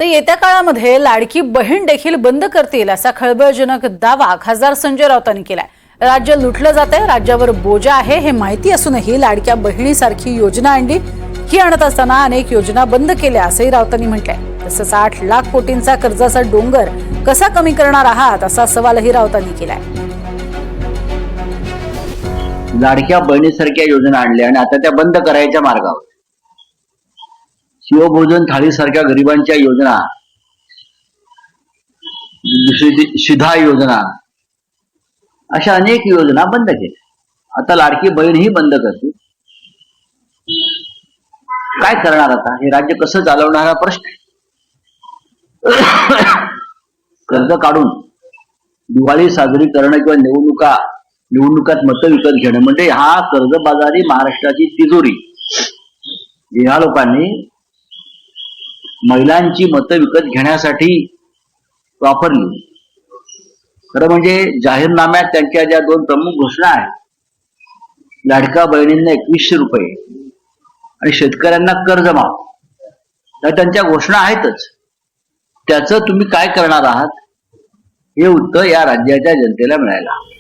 तर येत्या काळामध्ये लाडकी बहीण देखील बंद करतील असा खळबळजनक दावा खासदार संजय राऊतांनी केलाय। राज्य लुटलं जातंय, राज्यावर बोजा आहे हे माहिती असूनही लाडक्या बहिणीसारखी योजना आणली। ही आणत असताना अनेक योजना बंद केल्या असंही राऊतांनी म्हटलंय। तसंच 8 लाख कोटींचा कर्जाचा डोंगर कसा कमी करणार आहात असा सवालही राऊतांनी केलाय। लाडक्या बहिणीसारख्या योजना आणल्या आणि आता त्या बंद करायच्या मार्गावर। शिवभोजन थाळीसारख्या गरिबांच्या योजना, शिधा योजना, अशा अनेक योजना बंद केल्या। आता लाडकी बहीण ही बंद करते। काय करणार आता? हे राज्य कसं चालवणार हा प्रश्न आहे। कर्ज काढून दिवाळी साजरी करणं किंवा निवडणुकात मतं विकत घेणं म्हणजे हा कर्जबाजारी महाराष्ट्राची तिजोरी ह्या लोकांनी महिलांची मतं विकत घेण्यासाठी वापरली। खरं म्हणजे जाहीरनाम्यात त्यांच्या ज्या 2 प्रमुख घोषणा आहेत, लाडक्या बहिणींना 2100 रुपये आणि शेतकऱ्यांना कर्जमाफ, तर त्यांच्या घोषणा आहेतच। त्याचं तुम्ही काय करणार आहात हे उत्तर या राज्याच्या जनतेला मिळायला हवं।